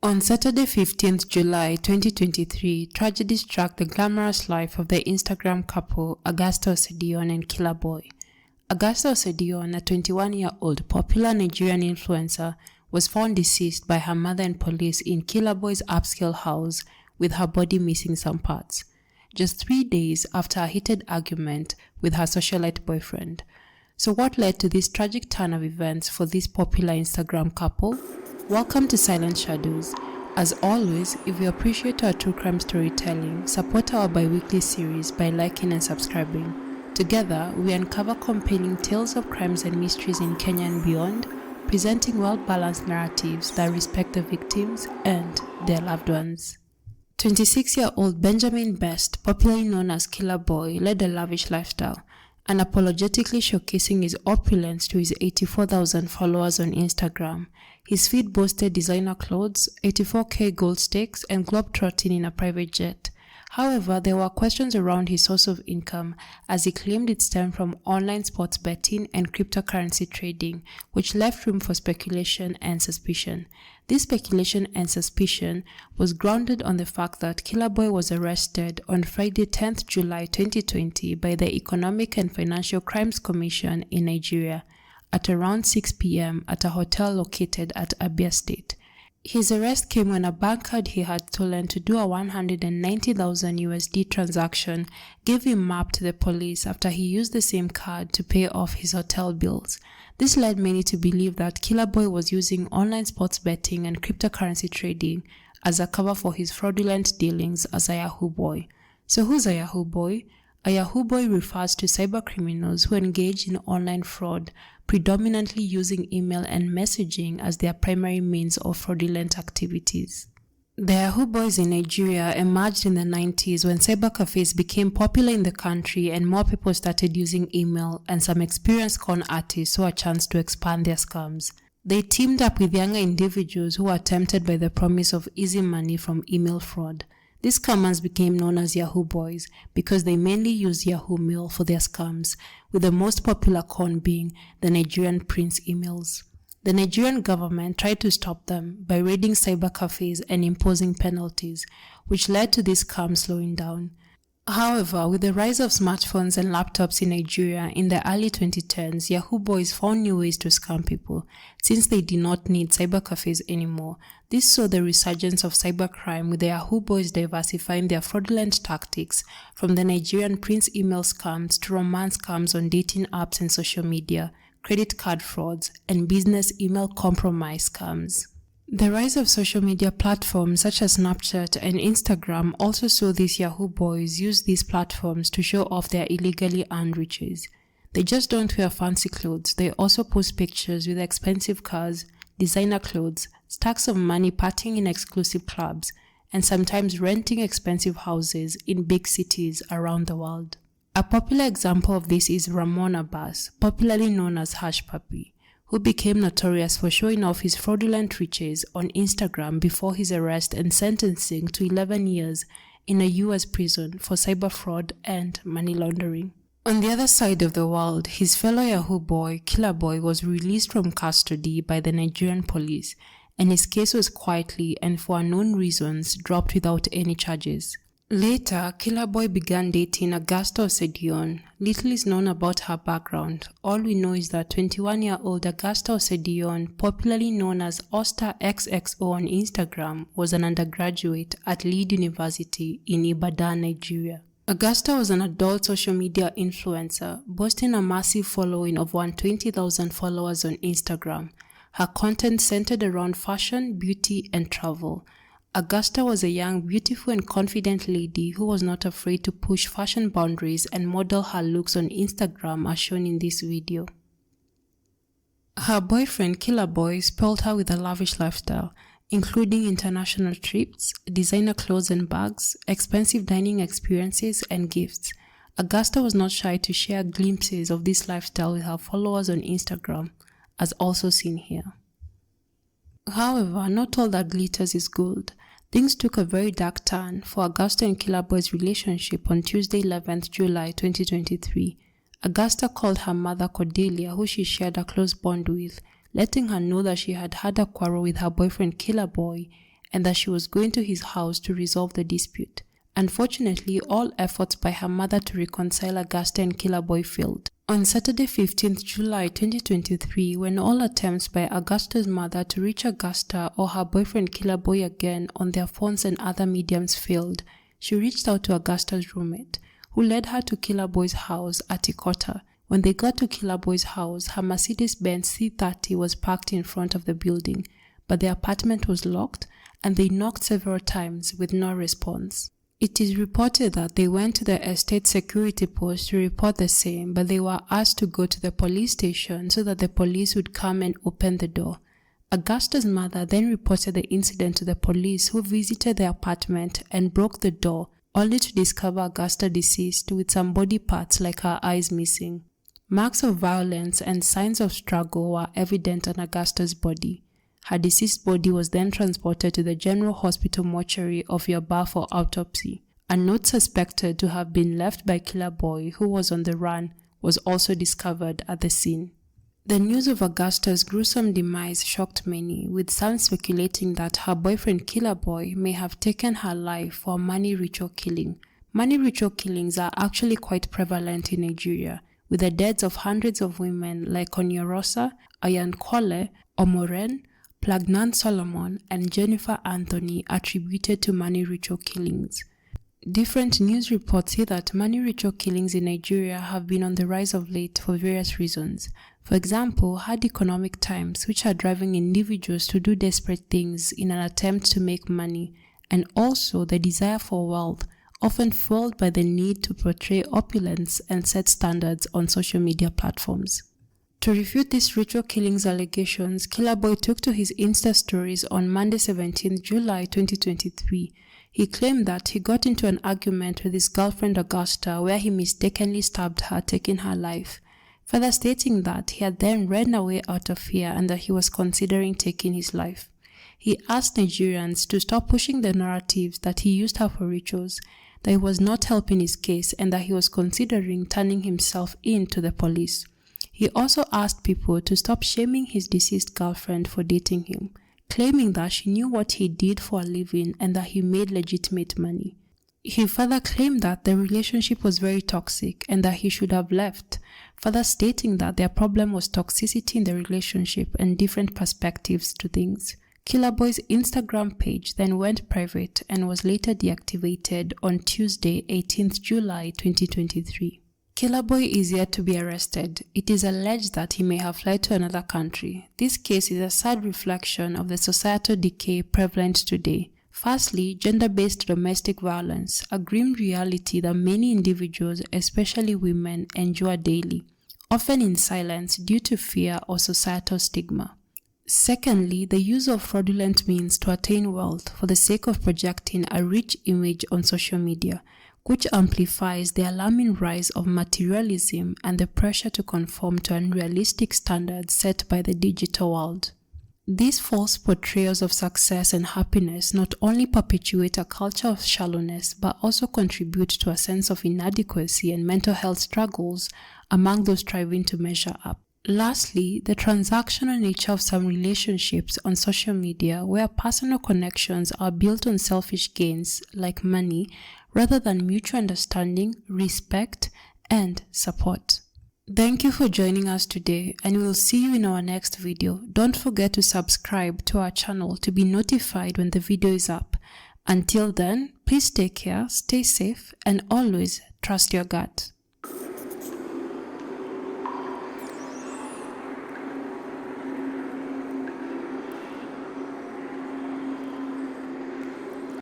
On Saturday 15th July 2023, tragedy struck the glamorous life of the Instagram couple Augusta Osedion and Killaboi. Augusta Osedion, a 21-year-old popular Nigerian influencer, was found deceased by her mother and police in Killaboi's upscale house with her body missing some parts, just 3 days after a heated argument with her socialite boyfriend. So what led to this tragic turn of events for this popular Instagram couple? Welcome to Silent Shadows. As always, if you appreciate our true crime storytelling, support our bi-weekly series by liking and subscribing. Together, we uncover compelling tales of crimes and mysteries in Kenya and beyond, presenting well-balanced narratives that respect the victims and their loved ones. 26-year-old Benjamin Best, popularly known as Killaboi, led a lavish lifestyle, unapologetically showcasing his opulence to his 84,000 followers on Instagram. His feed boasted designer clothes, 84k gold stakes, and globetrotting in a private jet. However, there were questions around his source of income, as he claimed it stemmed from online sports betting and cryptocurrency trading, which left room for speculation and suspicion. This speculation and suspicion was grounded on the fact that Killaboi was arrested on Friday 10th July 2020 by the Economic and Financial Crimes Commission in Nigeria at around 6 p.m. at a hotel located at Abia State. His arrest came when a bank card he had stolen to do a 190,000 USD transaction gave him map to the police after he used the same card to pay off his hotel bills. This led many to believe that Killaboi was using online sports betting and cryptocurrency trading as a cover for his fraudulent dealings as a Yahoo boy. So who's a Yahoo boy? A Yahoo boy refers to cybercriminals who engage in online fraud, predominantly using email and messaging as their primary means of fraudulent activities. The Yahoo boys in Nigeria emerged in the 90s when cybercafes became popular in the country and more people started using email, and some experienced con artists saw a chance to expand their scams. They teamed up with younger individuals who were tempted by the promise of easy money from email fraud. These scammers became known as Yahoo boys because they mainly used Yahoo Mail for their scams, with the most popular con being the Nigerian Prince emails. The Nigerian government tried to stop them by raiding cyber cafes and imposing penalties, which led to these scams slowing down. However, with the rise of smartphones and laptops in Nigeria in the early 2010s, Yahoo boys found new ways to scam people, since they did not need cyber cafes anymore. This saw the resurgence of cybercrime, with the Yahoo boys diversifying their fraudulent tactics from the Nigerian Prince email scams to romance scams on dating apps and social media, credit card frauds, and business email compromise scams. The rise of social media platforms such as Snapchat and Instagram also saw these Yahoo boys use these platforms to show off their illegally earned riches. They just don't wear fancy clothes, they also post pictures with expensive cars, designer clothes, stacks of money partying in exclusive clubs, and sometimes renting expensive houses in big cities around the world. A popular example of this is Ramon Abbas, popularly known as Hush Puppy, who became notorious for showing off his fraudulent riches on Instagram before his arrest and sentencing to 11 years in a US prison for cyber fraud and money laundering. On the other side of the world, his fellow Yahoo boy, Killaboi, was released from custody by the Nigerian police, and his case was quietly and for unknown reasons dropped without any charges. Later, Killaboi began dating Augusta Osedion. Little is known about her background. All we know is that 21-year-old Augusta Osedion, popularly known as Austa xxo on Instagram, was an undergraduate at Lead University in Ibadan, Nigeria. Augusta was an adult social media influencer, boasting a massive following of 120,000 followers on Instagram. Her content centered around fashion, beauty, and travel. Augusta was a young, beautiful, and confident lady who was not afraid to push fashion boundaries and model her looks on Instagram as shown in this video. Her boyfriend Killaboi spoiled her with a lavish lifestyle, including international trips, designer clothes and bags, expensive dining experiences, and gifts. Augusta was not shy to share glimpses of this lifestyle with her followers on Instagram, as also seen here. However, not all that glitters is gold. Things took a very dark turn for Augusta and Killaboi's relationship on Tuesday 11th July 2023. Augusta called her mother Cordelia, who she shared a close bond with, letting her know that she had had a quarrel with her boyfriend Killaboi and that she was going to his house to resolve the dispute. Unfortunately, all efforts by her mother to reconcile Augusta and Killaboi failed. On Saturday 15th July 2023, when all attempts by Augusta's mother to reach Augusta or her boyfriend Killaboi again on their phones and other mediums failed, she reached out to Augusta's roommate, who led her to Killaboi's house at Ikota. When they got to Killaboi's house, her Mercedes-Benz C30 was parked in front of the building, but the apartment was locked and they knocked several times with no response. It is reported that they went to the estate security post to report the same, but they were asked to go to the police station so that the police would come and open the door. Augusta's mother then reported the incident to the police, who visited the apartment and broke the door, only to discover Augusta deceased with some body parts like her eyes missing. Marks of violence and signs of struggle were evident on Augusta's body. Her deceased body was then transported to the General Hospital mortuary of Yahoo for autopsy. A note suspected to have been left by Killaboi, who was on the run, was also discovered at the scene. The news of Augusta's gruesome demise shocked many, with some speculating that her boyfriend Killaboi may have taken her life for a money ritual killing. Money ritual killings are actually quite prevalent in Nigeria, with the deaths of hundreds of women like Onyorosa, Ayankole, Omoren, Plagnan Solomon, and Jennifer Anthony attributed to money ritual killings. Different news reports say that money ritual killings in Nigeria have been on the rise of late for various reasons. For example, hard economic times, which are driving individuals to do desperate things in an attempt to make money, and also the desire for wealth, often fueled by the need to portray opulence and set standards on social media platforms. To refute these ritual killings allegations, Killaboi took to his Insta-Stories on Monday 17 July 2023. He claimed that he got into an argument with his girlfriend Augusta where he mistakenly stabbed her, taking her life, further stating that he had then ran away out of fear and that he was considering taking his life. He asked Nigerians to stop pushing the narratives that he used her for rituals, that he was not helping his case, and that he was considering turning himself in to the police. He also asked people to stop shaming his deceased girlfriend for dating him, claiming that she knew what he did for a living and that he made legitimate money. He further claimed that the relationship was very toxic and that he should have left, further stating that their problem was toxicity in the relationship and different perspectives to things. Killaboi's Instagram page then went private and was later deactivated on Tuesday, 18th July 2023. Killaboi is yet to be arrested. It is alleged that he may have fled to another country. This case is a sad reflection of the societal decay prevalent today. Firstly, gender-based domestic violence, a grim reality that many individuals, especially women, endure daily, often in silence due to fear or societal stigma. Secondly, the use of fraudulent means to attain wealth for the sake of projecting a rich image on social media, which amplifies the alarming rise of materialism and the pressure to conform to unrealistic standards set by the digital world. These false portrayals of success and happiness not only perpetuate a culture of shallowness but also contribute to a sense of inadequacy and mental health struggles among those striving to measure up. Lastly, the transactional nature of some relationships on social media, where personal connections are built on selfish gains like money rather than mutual understanding, respect, and support. Thank you for joining us today, and we will see you in our next video. Don't forget to subscribe to our channel to be notified when the video is up. Until then, please take care, stay safe, and always trust your gut.